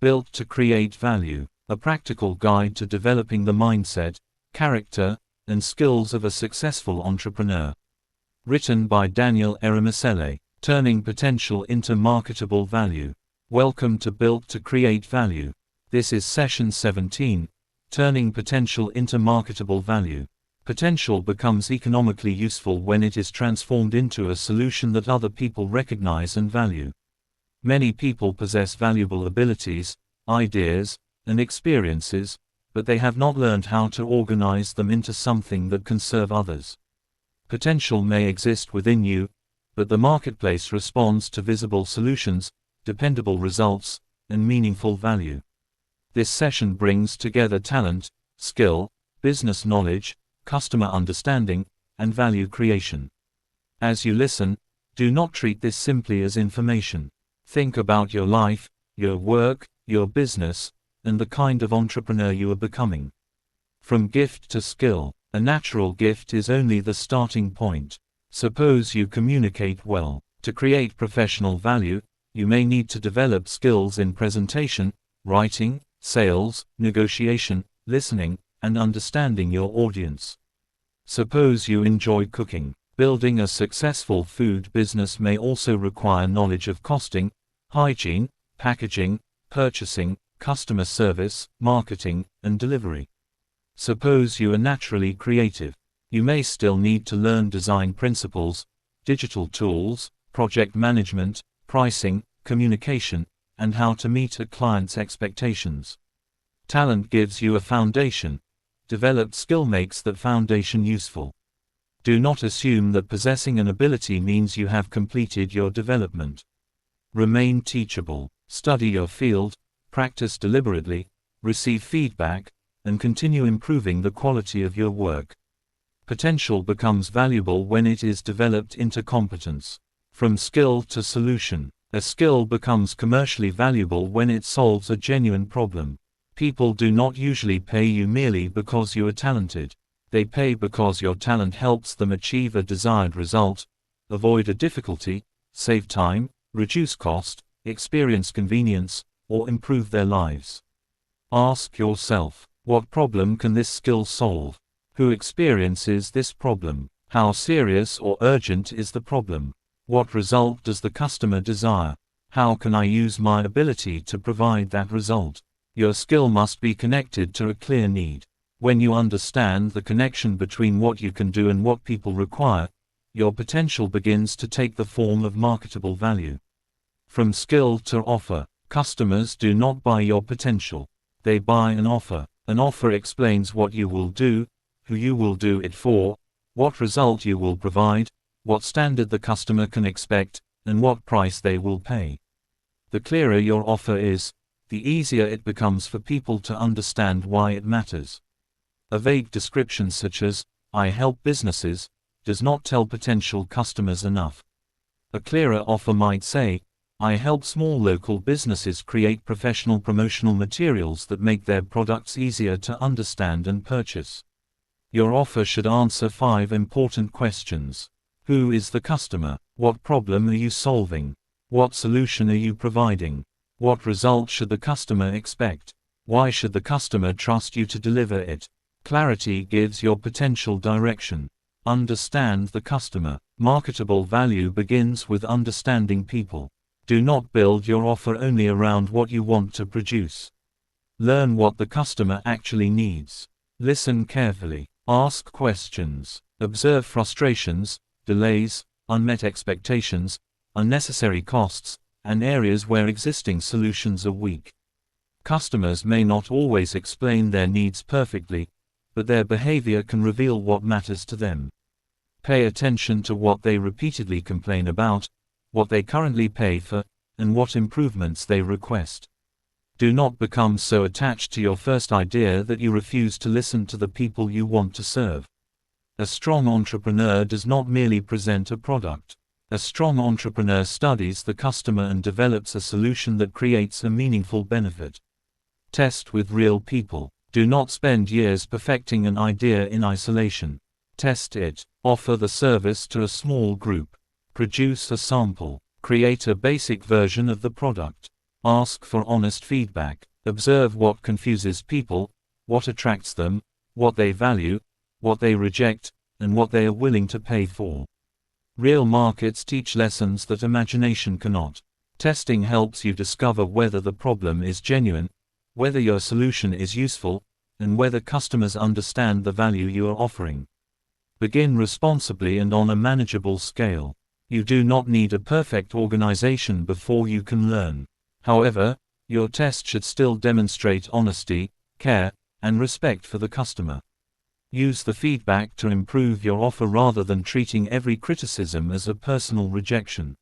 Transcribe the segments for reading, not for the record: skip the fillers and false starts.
Built to create value, a practical guide to developing the mindset, character, and skills of a successful entrepreneur. Written by Daniel Eremesele, turning potential into marketable value. Welcome to Built to Create Value. This is session 17, turning potential into marketable value. Potential becomes economically useful when it is transformed into a solution that other people recognize and value. Many people possess valuable abilities, ideas, and experiences, but they have not learned how to organize them into something that can serve others. Potential may exist within you, but the marketplace responds to visible solutions, dependable results, and meaningful value. This session brings together talent, skill, business knowledge, customer understanding, and value creation. As you listen, do not treat this simply as information. Think about your life, your work, your business, and the kind of entrepreneur you are becoming. From gift to skill, a natural gift is only the starting point. Suppose you communicate well. To create professional value, you may need to develop skills in presentation, writing, sales, negotiation, listening, and understanding your audience. Suppose you enjoy cooking. Building a successful food business may also require knowledge of costing, hygiene, packaging, purchasing, customer service, marketing, and delivery. Suppose you are naturally creative. You may still need to learn design principles, digital tools, project management, pricing, communication, and how to meet a client's expectations. Talent gives you a foundation. Developed skill makes that foundation useful. Do not assume that possessing an ability means you have completed your development. Remain teachable. Study your field, practice deliberately, receive feedback, and continue improving the quality of your work. Potential becomes valuable when it is developed into competence. From skill to solution. A skill becomes commercially valuable when it solves a genuine problem. People do not usually pay you merely because you are talented. They pay because your talent helps them achieve a desired result, avoid a difficulty, save time, reduce cost, experience convenience, or improve their lives. Ask yourself, what problem can this skill solve? Who experiences this problem? How serious or urgent is the problem? What result does the customer desire? How can I use my ability to provide that result? Your skill must be connected to a clear need. When you understand the connection between what you can do and what people require, your potential begins to take the form of marketable value. From skill to offer. Customers do not buy your potential. They buy an offer. An offer explains what you will do, who you will do it for, what result you will provide, what standard the customer can expect, and what price they will pay. The clearer your offer is, the easier it becomes for people to understand why it matters. A vague description such as, "I help businesses," does not tell potential customers enough. A clearer offer might say, "I help small local businesses create professional promotional materials that make their products easier to understand and purchase." Your offer should answer 5 important questions. Who is the customer? What problem are you solving? What solution are you providing? What result should the customer expect? Why should the customer trust you to deliver it? Clarity gives your potential direction. Understand the customer. Marketable value begins with understanding people. Do not build your offer only around what you want to produce. Learn what the customer actually needs. Listen carefully. Ask questions. Observe frustrations, delays, unmet expectations, unnecessary costs, and areas where existing solutions are weak. Customers may not always explain their needs perfectly, but their behavior can reveal what matters to them. Pay attention to what they repeatedly complain about, what they currently pay for, and what improvements they request. Do not become so attached to your first idea that you refuse to listen to the people you want to serve. A strong entrepreneur does not merely present a product. A strong entrepreneur studies the customer and develops a solution that creates a meaningful benefit. Test with real people. Do not spend years perfecting an idea in isolation. Test it. Offer the service to a small group. Produce a sample. Create a basic version of the product. Ask for honest feedback. Observe what confuses people, what attracts them, what they value, what they reject, and what they are willing to pay for. Real markets teach lessons that imagination cannot. Testing helps you discover whether the problem is genuine, whether your solution is useful, and whether customers understand the value you are offering. Begin responsibly and on a manageable scale. You do not need a perfect organization before you can learn. However, your test should still demonstrate honesty, care, and respect for the customer. Use the feedback to improve your offer rather than treating every criticism as a personal rejection.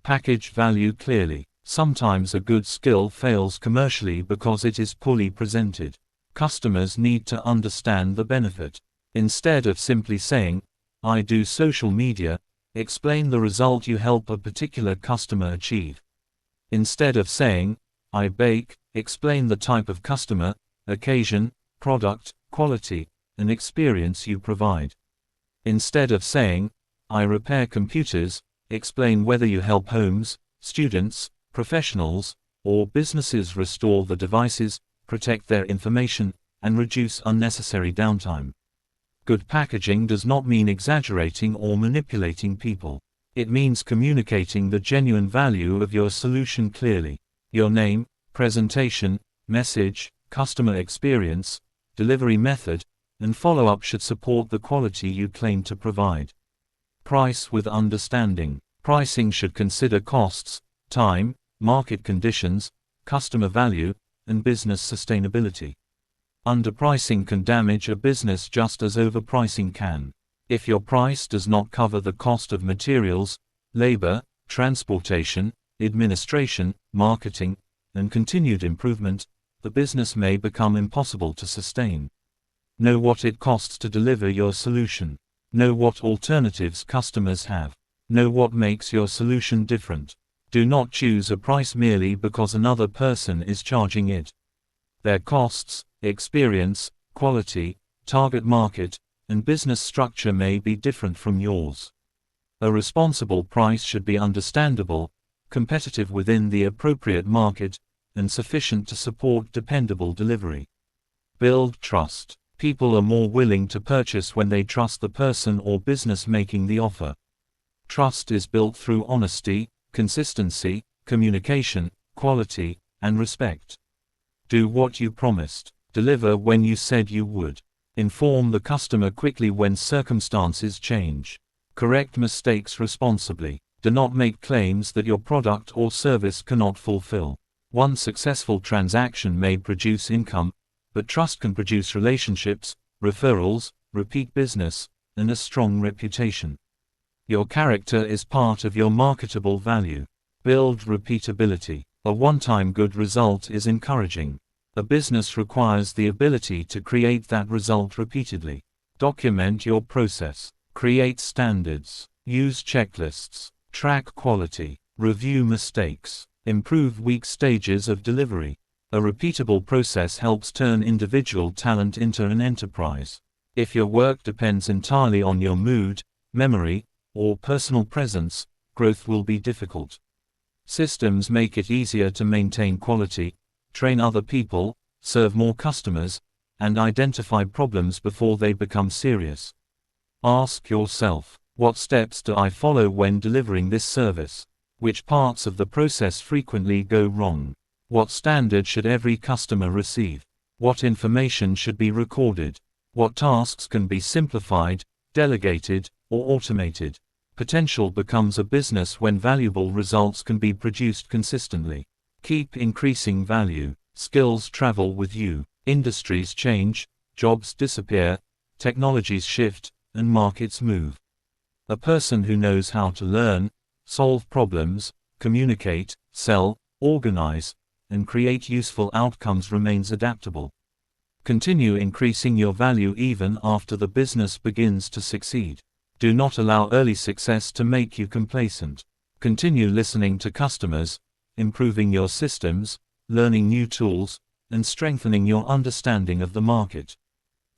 Package value clearly. Sometimes a good skill fails commercially because it is poorly presented. Customers need to understand the benefit. Instead of simply saying, "I do social media," explain the result you help a particular customer achieve. Instead of saying, "I bake," explain the type of customer, occasion, product, quality, and experience you provide. Instead of saying, "I repair computers," explain whether you help homes, students, professionals, or businesses restore the devices, protect their information, and reduce unnecessary downtime. Good packaging does not mean exaggerating or manipulating people. It means communicating the genuine value of your solution clearly. Your name, presentation, message, customer experience, delivery method, and follow-up should support the quality you claim to provide. Price with understanding. Pricing should consider costs, time, market conditions, customer value, and business sustainability. Underpricing can damage a business just as overpricing can. If your price does not cover the cost of materials, labor, transportation, administration, marketing, and continued improvement, the business may become impossible to sustain. Know what it costs to deliver your solution. Know what alternatives customers have. Know what makes your solution different. Do not choose a price merely because another person is charging it. Their costs, experience, quality, target market, and business structure may be different from yours. A responsible price should be understandable, competitive within the appropriate market, and sufficient to support dependable delivery. Build trust. People are more willing to purchase when they trust the person or business making the offer. Trust is built through honesty, consistency, communication, quality, and respect. Do what you promised. Deliver when you said you would. Inform the customer quickly when circumstances change. Correct mistakes responsibly. Do not make claims that your product or service cannot fulfill. One successful transaction may produce income, but trust can produce relationships, referrals, repeat business, and a strong reputation. Your character is part of your marketable value. Build repeatability. A one-time good result is encouraging. A business requires the ability to create that result repeatedly. Document your process. Create standards. Use checklists. Track quality. Review mistakes. Improve weak stages of delivery. A repeatable process helps turn individual talent into an enterprise. If your work depends entirely on your mood, memory, or personal presence, growth will be difficult. Systems make it easier to maintain quality, train other people, serve more customers, and identify problems before they become serious. Ask yourself, what steps do I follow when delivering this service? Which parts of the process frequently go wrong? What standard should every customer receive? What information should be recorded? What tasks can be simplified, delegated, or automated? Potential becomes a business when valuable results can be produced consistently. Keep increasing value. Skills travel with you. Industries change, jobs disappear, technologies shift, and markets move. A person who knows how to learn, solve problems, communicate, sell, organize, and create useful outcomes remains adaptable. Continue increasing your value even after the business begins to succeed. Do not allow early success to make you complacent. Continue listening to customers, improving your systems, learning new tools, and strengthening your understanding of the market.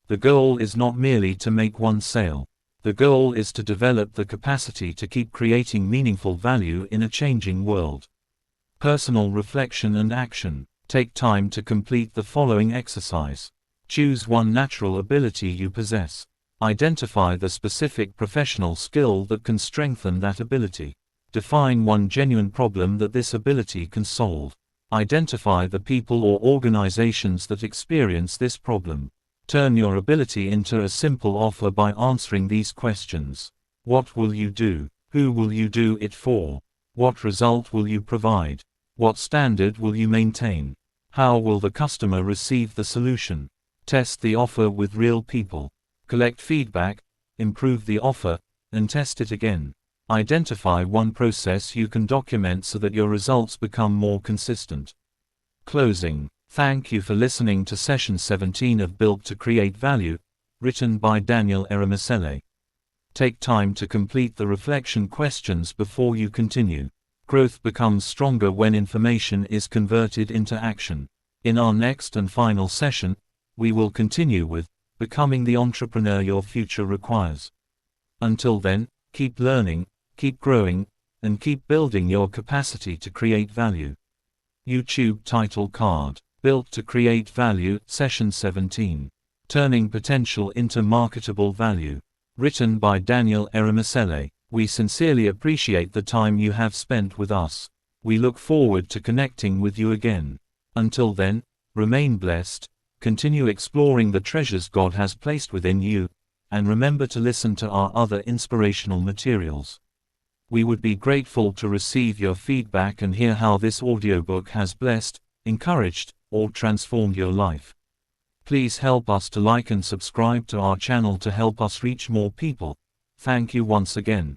The goal is not merely to make one sale. The goal is to develop the capacity to keep creating meaningful value in a changing world. Personal reflection and action. Take time to complete the following exercise. Choose one natural ability you possess. Identify the specific professional skill that can strengthen that ability. Define one genuine problem that this ability can solve. Identify the people or organizations that experience this problem. Turn your ability into a simple offer by answering these questions. What will you do? Who will you do it for? What result will you provide? What standard will you maintain? How will the customer receive the solution? Test the offer with real people. Collect feedback, improve the offer, and test it again. Identify one process you can document so that your results become more consistent. Closing. Thank you for listening to Session 17 of Built to Create Value, written by Daniel Eramesele. Take time to complete the reflection questions before you continue. Growth becomes stronger when information is converted into action. In our next and final session, we will continue with becoming the entrepreneur your future requires. Until then, keep learning, keep growing, and keep building your capacity to create value. YouTube title card. Built to Create Value, Session 17. Turning Potential into Marketable Value. Written by Daniel Eramesele. We sincerely appreciate the time you have spent with us. We look forward to connecting with you again. Until then, remain blessed, continue exploring the treasures God has placed within you, and remember to listen to our other inspirational materials. We would be grateful to receive your feedback and hear how this audiobook has blessed, encouraged, or transformed your life. Please help us to like and subscribe to our channel to help us reach more people. Thank you once again.